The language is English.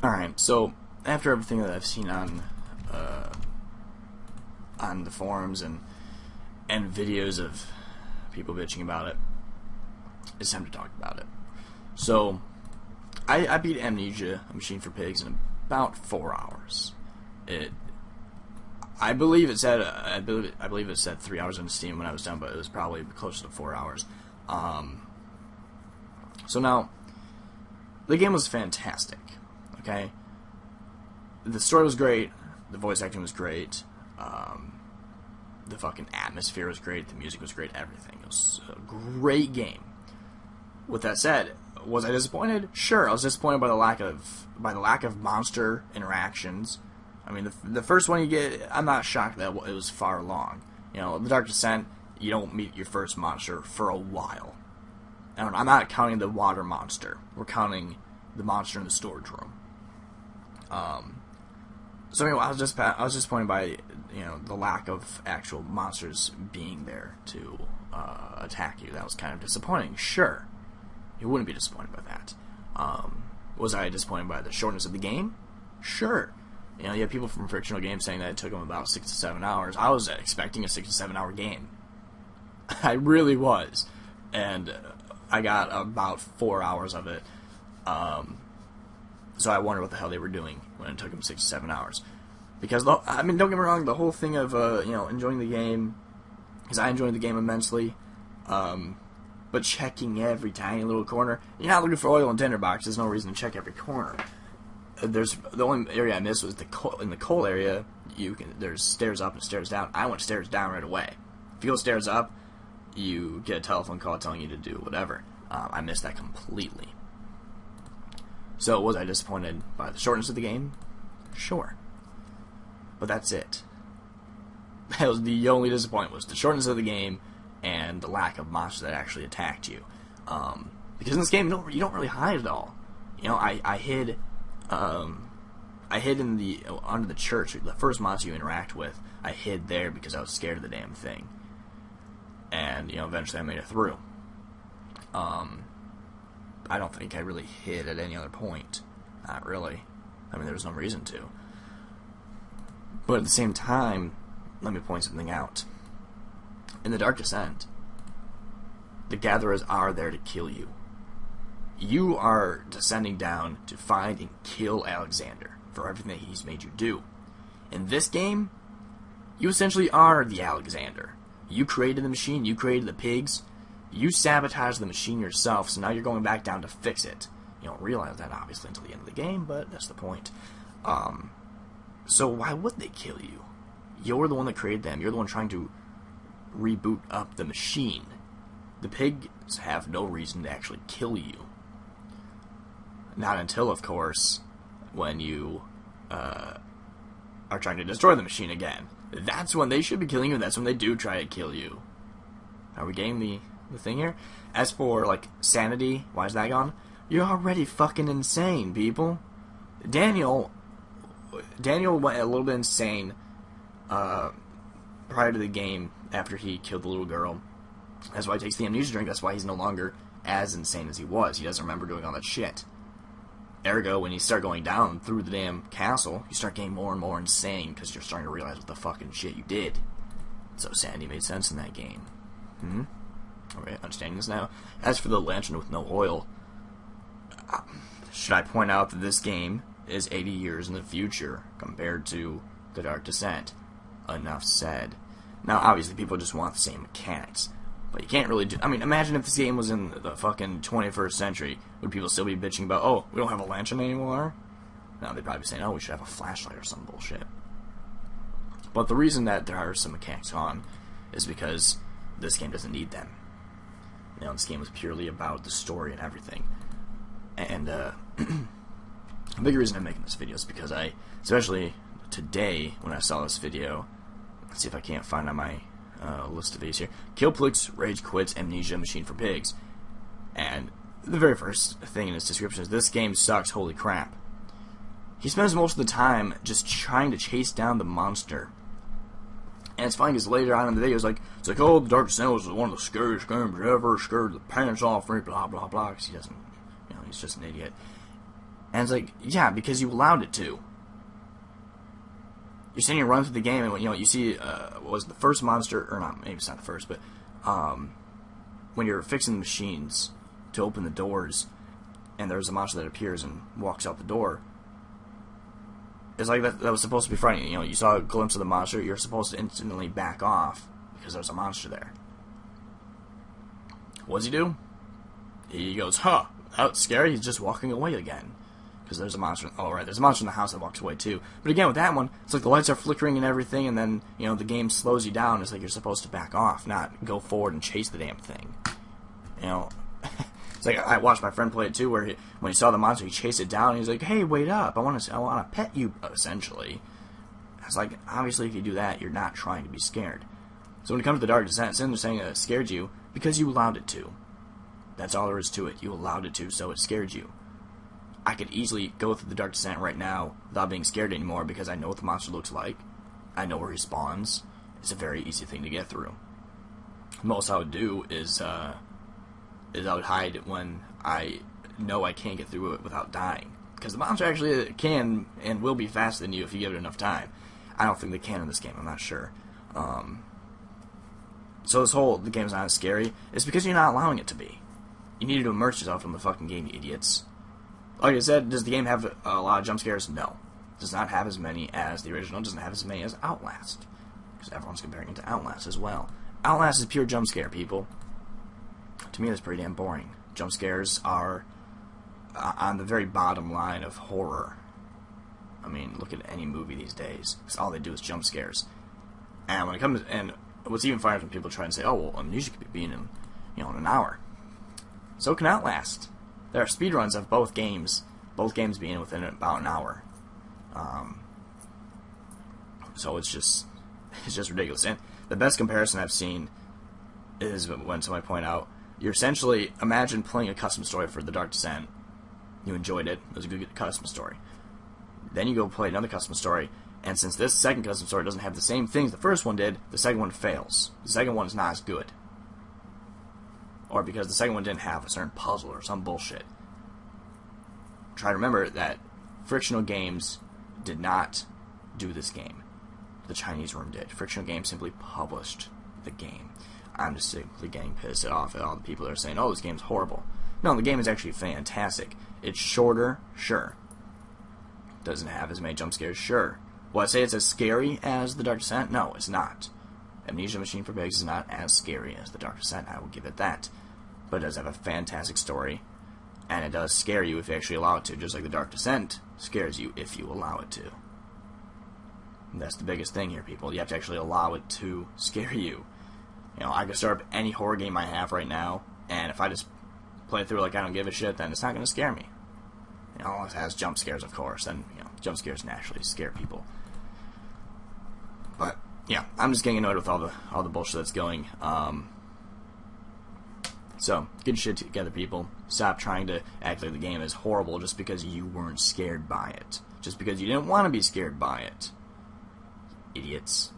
Alright, so after everything that I've seen on the forums and videos of people bitching about it, it's time to talk about it. So, I beat Amnesia, A Machine for Pigs, in about 4 hours. I believe it said 3 hours on Steam when I was done, but it was probably closer to 4 hours. So now, the game was fantastic. Okay, the story was great, the voice acting was great, the fucking atmosphere was great, the music was great, everything. It was a great game. With that said, was I disappointed? Sure, I was disappointed by the lack of monster interactions. I mean, the first one you get, I'm not shocked that it was far along. You know, The Dark Descent, you don't meet your first monster for a while. I'm not counting the water monster. We're counting the monster in the storage room. So anyway, I was disappointed by the lack of actual monsters being there to attack you. That was kind of disappointing. Sure, you wouldn't be disappointed by that. Was I disappointed by the shortness of the game? Sure. You have people from fictional games saying that it took them about 6 to 7 hours. I was expecting a 6 to 7 hour game. I really was, and I got about 4 hours of it. So I wonder what the hell they were doing when it took them 6 to 7 hours. Because, I mean, don't get me wrong, the whole thing of, enjoying the game, because I enjoyed the game immensely, but checking every tiny little corner, you're not looking for oil and tinderbox, there's no reason to check every corner. The only area I missed was in the coal area, there's stairs up and stairs down. I went stairs down right away. If you go stairs up, you get a telephone call telling you to do whatever. I missed that completely. So, was I disappointed by the shortness of the game? Sure. But that's it. That was the only disappointment, was the shortness of the game and the lack of monsters that actually attacked you. Because in this game, you don't really hide at all. I hid in under the church. The first monster you interact with, I hid there because I was scared of the damn thing. And, eventually I made it through. I don't think I really hid at any other point. Not really. I mean, there was no reason to. But at the same time, let me point something out. In The Dark Descent, the Gatherers are there to kill you. You are descending down to find and kill Alexander for everything that he's made you do. In this game, you essentially are the Alexander. You created the machine, you created the pigs, you sabotaged the machine yourself, so now you're going back down to fix it. You don't realize that, obviously, until the end of the game, but that's the point. So why would they kill you? You're the one that created them. You're the one trying to reboot up the machine. The pigs have no reason to actually kill you. Not until, of course, when you are trying to destroy the machine again. That's when they should be killing you, that's when they do try to kill you. Are we getting the thing here? As for, sanity, why is that gone? You're already fucking insane, people. Daniel went a little bit insane prior to the game after he killed the little girl. That's why he takes the amnesia drink. That's why he's no longer as insane as he was. He doesn't remember doing all that shit. Ergo, when you start going down through the damn castle, you start getting more and more insane because you're starting to realize what the fucking shit you did. So sanity made sense in that game. Alright, understanding this now. As for the lantern with no oil, should I point out that this game is 80 years in the future compared to The Dark Descent? Enough said. Now, obviously, people just want the same mechanics. But you can't really do... I mean, imagine if this game was in the fucking 21st century. Would people still be bitching about, oh, we don't have a lantern anymore? No, they'd probably be saying, oh, we should have a flashlight or some bullshit. But the reason that there are some mechanics on is because this game doesn't need them. This game was purely about the story and everything. And, a big reason I'm making this video is because especially today, when I saw this video, let's see if I can't find on my list of these here. Killplix, Rage Quits, Amnesia, Machine for Pigs. And the very first thing in his description is, this game sucks, holy crap. He spends most of the time just trying to chase down the monster. And it's funny because later on in the video, it's like, oh, The Dark Descent was one of the scariest games ever, scared the pants off me, blah, blah, blah, because he doesn't, he's just an idiot. And it's like, yeah, because you allowed it to. You're sitting here running through the game, and you see what was the first monster, or not? Maybe it's not the first, but when you're fixing the machines to open the doors, and there's a monster that appears and walks out the door. It's like that was supposed to be frightening. You saw a glimpse of the monster, you're supposed to instantly back off because there's a monster there. What does he do? He goes, huh, that's scary. He's just walking away again. Because there's a monster. Oh, right, there's a monster in the house that walks away too. But again, with that one, it's like the lights are flickering and everything, and then, the game slows you down. It's like you're supposed to back off, not go forward and chase the damn thing. It's like I watched my friend play it too, where when he saw the monster, he chased it down, and he's like, hey, wait up, I want to pet you, essentially. It's like, obviously, if you do that, you're not trying to be scared. So when it comes to the Dark Descent, instead of saying that it scared you, because you allowed it to. That's all there is to it. You allowed it to, so it scared you. I could easily go through the Dark Descent right now without being scared anymore because I know what the monster looks like. I know where he spawns. It's a very easy thing to get through. Most I would do is I would hide when I know I can't get through it without dying. Because the monster actually can and will be faster than you if you give it enough time. I don't think they can in this game. I'm not sure. So the game's not as scary. It's because you're not allowing it to be. You need to immerse yourself in the fucking game, you idiots. Like I said, does the game have a lot of jump scares? No. It does not have as many as the original. It doesn't have as many as Outlast. Because everyone's comparing it to Outlast as well. Outlast is pure jump scare, people. To me, that's pretty damn boring. Jump scares are on the very bottom line of horror. I mean, look at any movie these days. Because all they do is jump scares. And when it comes, and what's even funnier when people try and say, oh, well, Amnesia could be being in an hour. So can Outlast. There are speedruns of both games being within about an hour. So it's just ridiculous. And the best comparison I've seen is when somebody pointed out, you're essentially, imagine playing a custom story for the Dark Descent. You enjoyed it. It was a good custom story. Then you go play another custom story, and since this second custom story doesn't have the same things the first one did, the second one fails. The second one is not as good. Or because the second one didn't have a certain puzzle or some bullshit. Try to remember that Frictional Games did not do this game. The Chinese room did. Frictional Games simply published the game. I'm just simply getting pissed off at all the people that are saying, oh, this game's horrible. No, the game is actually fantastic. It's shorter, sure. Doesn't have as many jump scares, sure. Will I say it's as scary as The Dark Descent? No, it's not. Amnesia Machine for Pigs is not as scary as The Dark Descent, I will give it that. But it does have a fantastic story, and it does scare you if you actually allow it to, just like The Dark Descent scares you if you allow it to. And that's the biggest thing here, people. You have to actually allow it to scare you. I can start up any horror game I have right now, and if I just play through like I don't give a shit, then it's not going to scare me. Unless it has jump scares, of course, then, jump scares naturally scare people. But, yeah, I'm just getting annoyed with all the bullshit that's going. So, get your shit together, people. Stop trying to act like the game is horrible just because you weren't scared by it. Just because you didn't want to be scared by it. Idiots.